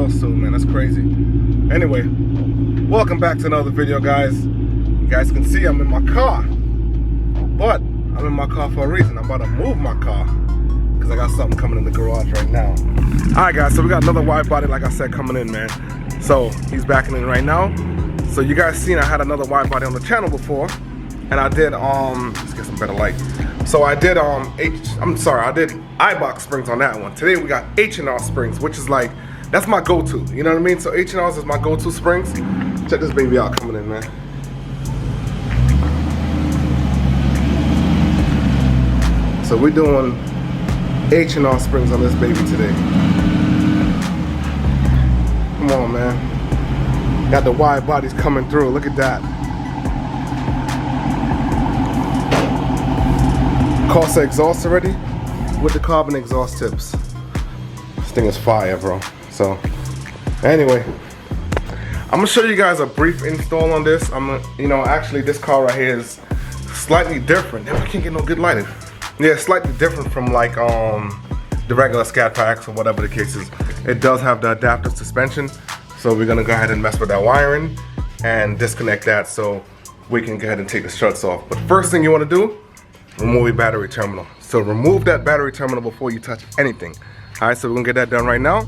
real soon, man. That's crazy. Anyway, welcome back to another video, guys. You guys can see I'm in my car, but I'm in my car for a reason. I'm about to move my car because I got something coming in the garage right now. All right, guys, so we got another wide body, like I said, coming in, man. So he's backing in right now. So you guys seen I had another wide body on the channel before, and I did let's get some better light. So I did I did iBox springs on that one. Today we got H&R springs, which is like, that's my go-to, you know what I mean? So H&R's is my go-to springs. Check this baby out coming in, man. So we're doing H&R springs on this baby today. Come on, man. Got the wide bodies coming through, look at that. Corsa exhaust already with the carbon exhaust tips. This thing is fire, bro. So anyway, I'm gonna show you guys a brief install on this. Actually this car right here is slightly different. Damn, I can't get no good lighting. Yeah, it's slightly different from like the regular scatpacks or whatever the case is. It does have the adaptive suspension, so we're gonna go ahead and mess with that wiring and disconnect that so we can go ahead and take the struts off. But first thing you want to do, remove your battery terminal. So remove that battery terminal before you touch anything. All right, so we're gonna get that done right now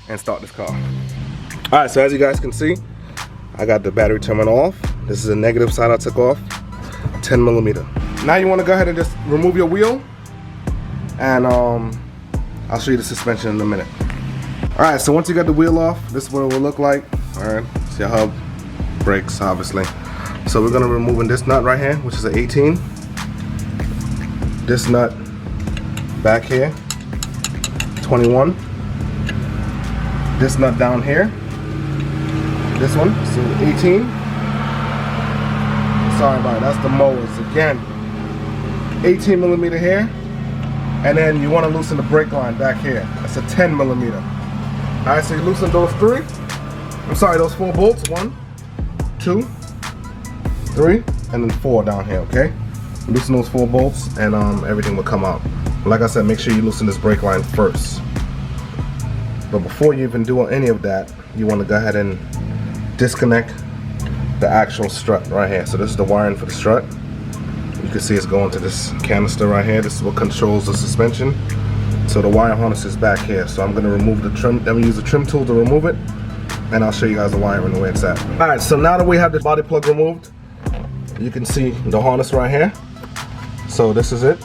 and start this car. All right, so as you guys can see, I got the battery terminal off. This is the negative side I took off, 10 millimeter. Now you wanna go ahead and just remove your wheel, and I'll show you the suspension in a minute. All right, so once you got the wheel off, this is what it will look like. All right, it's your hub, brakes, obviously. So we're gonna remove this nut right here, which is an 18. This nut back here, 21. This nut down here, this one, so 18. Sorry about it, that's the mowers. Again, 18 millimeter here, and then you want to loosen the brake line back here. That's a 10 millimeter. All right, so you loosen those those 4 bolts. 1, 2, 3, and then 4 down here. Okay. Loosen those 4 bolts and everything will come out. Like I said, make sure you loosen this brake line first. But before you even do any of that, you want to go ahead and disconnect the actual strut right here. So this is the wiring for the strut. You can see it's going to this canister right here. This is what controls the suspension. So the wire harness is back here. So I'm going to remove the trim. I'm going to use the trim tool to remove it, and I'll show you guys the wiring the way it's at. All right, so now that we have the body plug removed, you can see the harness right here. So this is it.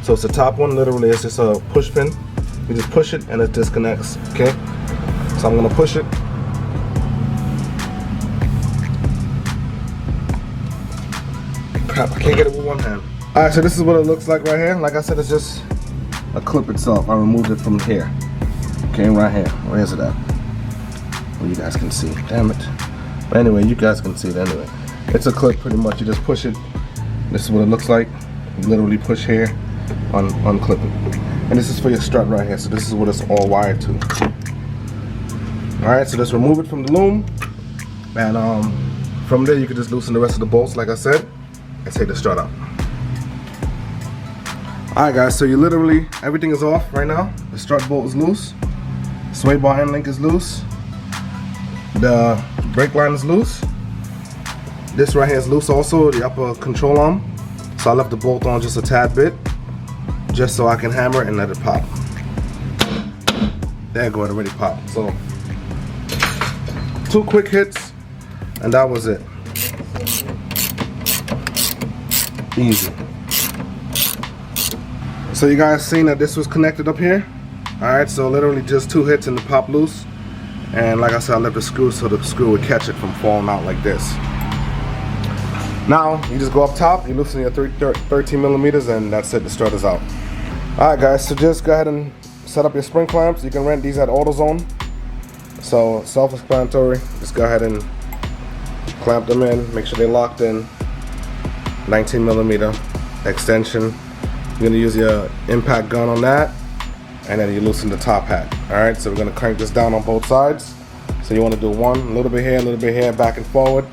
So it's the top one. Literally, it's just a push pin. You just push it and it disconnects. Okay. So I'm gonna push it. Crap! I can't get it with one hand. All right. So this is what it looks like right here. Like I said, it's just a clip itself. I removed it from here. Okay, right here. Where is it at? Well, you guys can see. Damn it. But anyway, you guys can see it anyway. It's a clip, pretty much. You just push it. This is what it looks like. You literally push here, unclip it. And this is for your strut right here. So this is what it's all wired to. Alright, so just remove it from the loom. And from there you can just loosen the rest of the bolts, like I said, and take the strut out. Alright guys, so you literally, everything is off right now. The strut bolt is loose. Sway bar end link is loose. The brake line is loose. This right here is loose also, the upper control arm. So I left the bolt on just a tad bit, just so I can hammer it and let it pop. There you go, it already popped. So 2 quick hits, and that was it. Easy. So you guys seen that this was connected up here? Alright, so literally just 2 hits and it popped loose. And like I said, I left the screw so the screw would catch it from falling out like this. Now, you just go up top, you loosen your 13 millimeters, and that's it, the strut is out. Alright guys, so just go ahead and set up your spring clamps. You can rent these at AutoZone. So, self-explanatory, just go ahead and clamp them in, make sure they're locked in. 19 millimeter extension. You're going to use your impact gun on that, and then you loosen the top hat. Alright, so we're going to crank this down on both sides. So you want to do one, a little bit here, back and forward,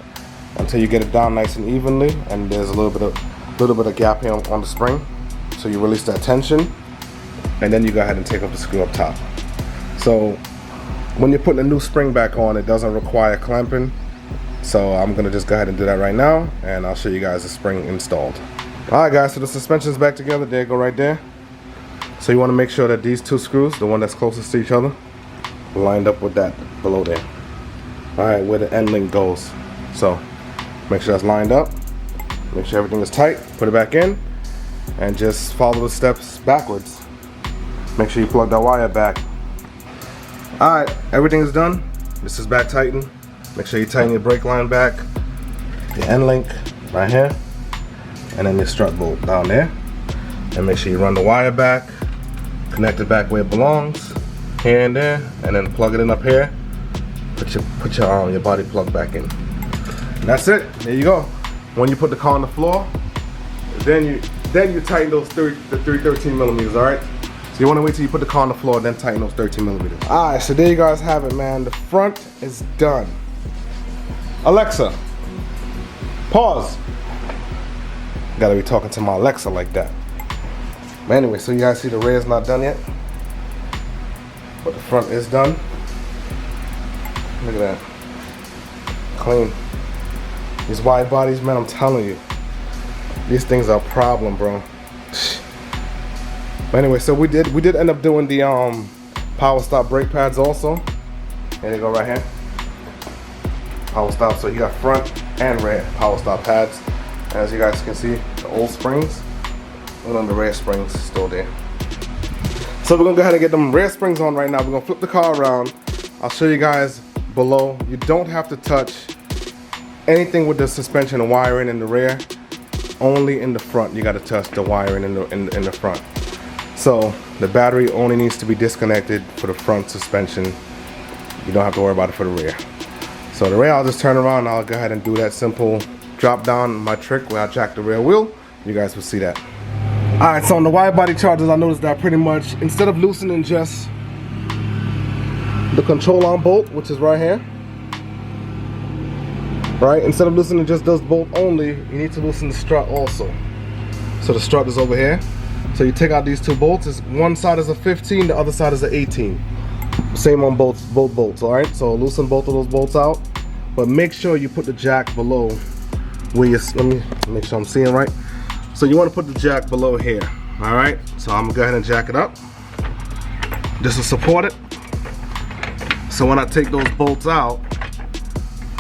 until you get it down nice and evenly, and there's a little bit of gap here on the spring. So you release that tension, and then you go ahead and take off the screw up top. So when you're putting a new spring back on, it doesn't require clamping. So I'm gonna just go ahead and do that right now, and I'll show you guys the spring installed. Alright guys, so the suspension's back together. There you go, right there. So you want to make sure that these two screws, the one that's closest to each other, lined up with that below there. Alright, where the end link goes. So make sure that's lined up. Make sure everything is tight. Put it back in and just follow the steps backwards. Make sure you plug that wire back. Alright, everything is done. This is back tightened. Make sure you tighten your brake line back, your end link right here, and then your strut bolt down there. And make sure you run the wire back, connect it back where it belongs, here and there, and then plug it in up here. Put your body plug back in. And that's it. There you go. When you put the car on the floor, then you tighten those the 13 millimeters. All right. So you want to wait till you put the car on the floor, then tighten those 13 millimeters. All right. So there you guys have it, man. The front is done. Alexa, pause. Gotta be talking to my Alexa like that. But anyway, so you guys see the rear is not done yet, but the front is done. Look at that, clean. These wide bodies, man, I'm telling you, these things are a problem, bro. But anyway, so we did end up doing the power stop brake pads also. There they go right here. Power stop, so you got front and rear power stop pads. As you guys can see, the old springs, and then the rear springs still there. So we're gonna go ahead and get them rear springs on right now. We're gonna flip the car around. I'll show you guys below. You don't have to touch anything with the suspension and wiring in the rear. Only in the front you gotta touch the wiring in the front. So the battery only needs to be disconnected for the front suspension. You don't have to worry about it for the rear. So the rear, I'll just turn around and I'll go ahead and do that simple drop down my trick where I jack the rear wheel. You guys will see that. Alright, so on the wide body chargers, I noticed that pretty much instead of loosening just the control arm bolt, which is right here, right, instead of loosening just those bolts only, you need to loosen the strut also. So the strut is over here. So you take out these two bolts. One side is a 15, the other side is an 18. Same on both bolts. Alright, so loosen both of those bolts out, but make sure you put the jack below where you, let me make sure I'm seeing right. So you want to put the jack below here. Alright, so I'm gonna go ahead and jack it up just to support it. So when I take those bolts out,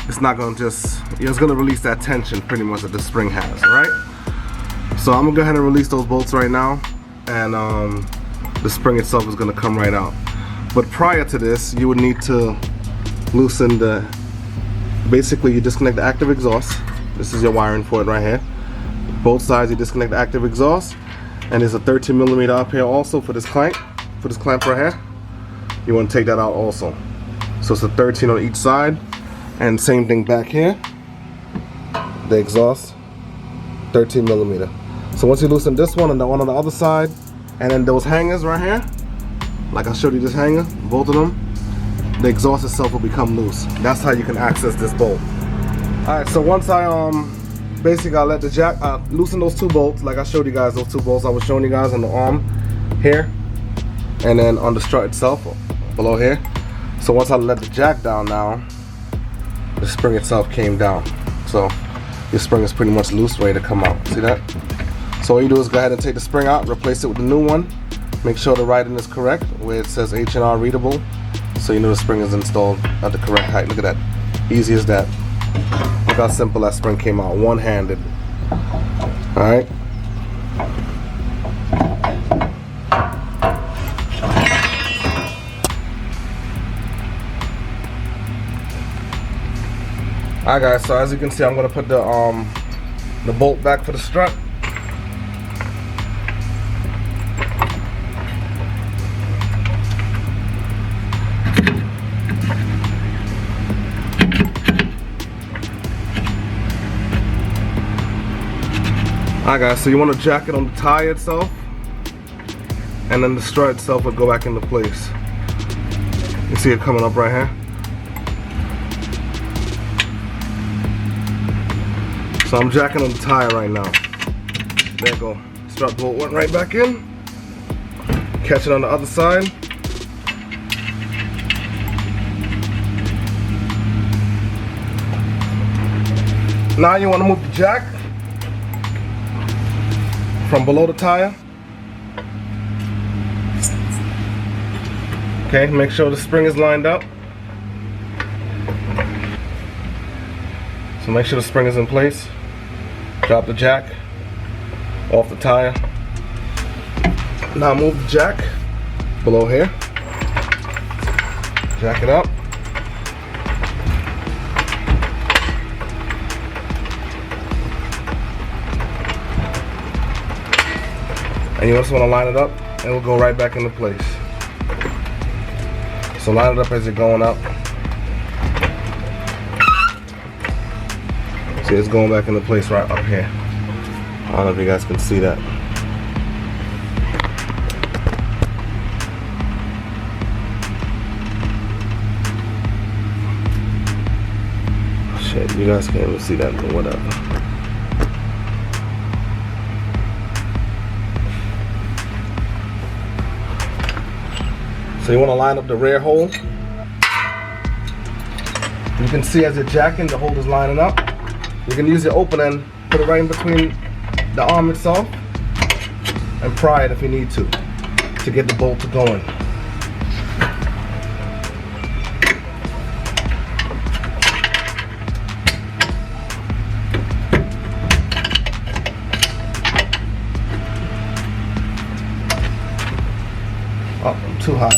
it's not gonna just, it's gonna release that tension pretty much that the spring has. Alright, so I'm gonna go ahead and release those bolts right now, and the spring itself is gonna come right out. But prior to this, you would need to loosen the, basically you disconnect the active exhaust. This is your wiring for it right here. Both sides you disconnect the active exhaust, and there's a 13 millimeter up here also for this clamp right here. You want to take that out also. So it's a 13 on each side, and same thing back here. The exhaust, 13 millimeter. So once you loosen this one and the one on the other side, and then those hangers right here, like I showed you this hanger, both of them, the exhaust itself will become loose. That's how you can access this bolt. Alright, so once I basically I let the jack loosen those two bolts, like I showed you guys, those two bolts I was showing you guys on the arm here, and then on the strut itself below here. So once I let the jack down now, the spring itself came down. So your spring is pretty much loose, ready to come out. See that? So all you do is go ahead and take the spring out, replace it with the new one. Make sure the writing is correct, where it says H&R readable, so you know the spring is installed at the correct height. Look at that, easy as that. Look how simple that spring came out, one-handed. Alright. Alright guys, so as you can see, I'm gonna put the bolt back for the strut. Alright guys, so you want to jack it on the tire itself, and then the strut itself will go back into place. You see it coming up right here. So I'm jacking on the tire right now. There you go. Strut bolt went right back in. Catch it on the other side. Now you want to move the jack from below the tire. Okay, make sure the spring is lined up. So make sure the spring is in place. Drop the jack off the tire. Now move the jack below here. Jack it up. And you also want to line it up, and it will go right back into place. So line it up as you're going up. See, it's going back into place right up here. I don't know if you guys can see that. Shit, you guys can't even see that, but whatever. So you want to line up the rear hole. You can see as you're jacking, the hole is lining up. You can use your open end, put it right in between the arm itself, and pry it if you need to get the bolt to go in. Oh, I'm too hot.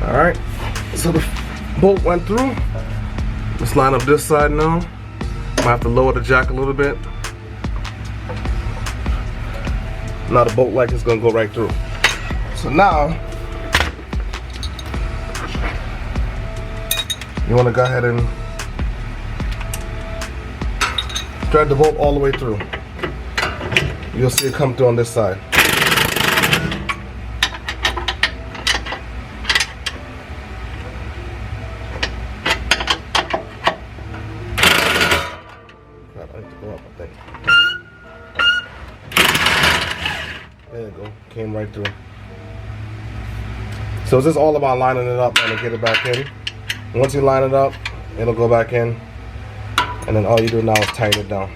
Alright, so the bolt went through. Let's line up this side now. Might have to lower the jack a little bit. Now the bolt like is going to go right through. So now, you want to go ahead and thread the bolt all the way through. You'll see it come through on this side. There you go, came right through. So it's just all about lining it up and get it back in. Once you line it up, it'll go back in, and then all you do now is tighten it down.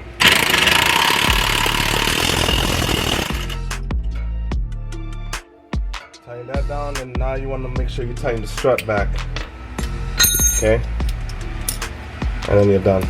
Tighten that down, and now you want to make sure you tighten the strut back. Okay? And then you're done.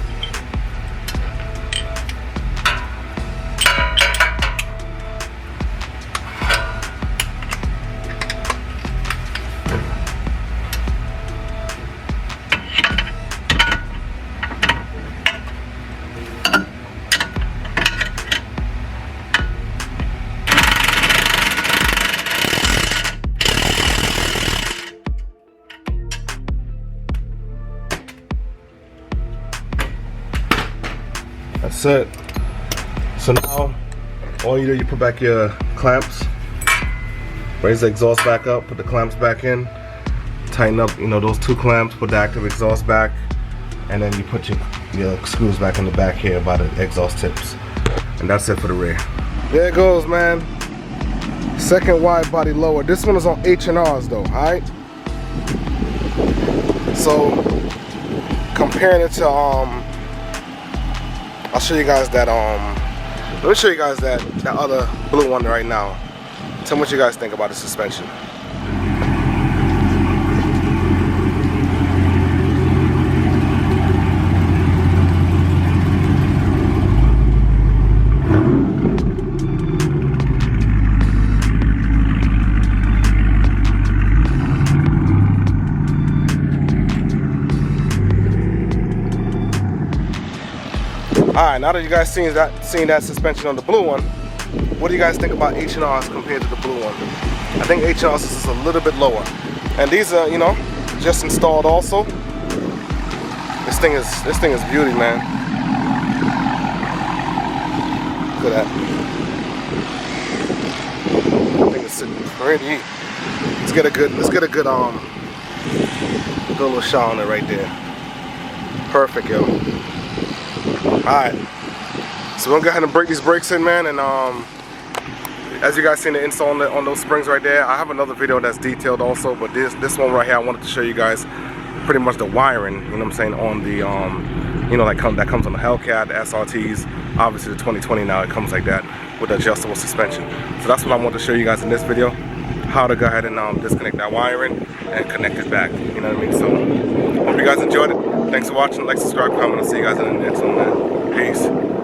That's it. So now, all you do, you put back your clamps, raise the exhaust back up, put the clamps back in, tighten up, you know, those two clamps, put the active exhaust back, and then you put your screws back in the back here by the exhaust tips. And that's it for the rear. There it goes, man. Second wide body lower. This one is on H&Rs though, alright? So, comparing it to, I'll show you guys that, let me show you guys that other blue one right now. Tell me what you guys think about the suspension. Alright, now that you guys seen that suspension on the blue one, what do you guys think about H&Rs compared to the blue one? I think H&Rs is a little bit lower. And these are, you know, just installed also. This thing is beauty, man. Look at that. I think it's sitting pretty. Let's get a good little shot on it right there. Perfect, yo. Alright, So we're gonna go ahead and break these brakes in, man, and as you guys seen the install on those springs right there, I have another video that's detailed also, but this one right here, I wanted to show you guys pretty much the wiring, you know what I'm saying, on the, you know, that comes on the Hellcat, the SRTs, obviously the 2020 now, it comes like that with adjustable suspension. So that's what I want to show you guys in this video, how to go ahead and disconnect that wiring and connect it back, you know what I mean? So, hope you guys enjoyed it. Thanks for watching, like, subscribe, comment, I'll see you guys in the next one, man. Peace.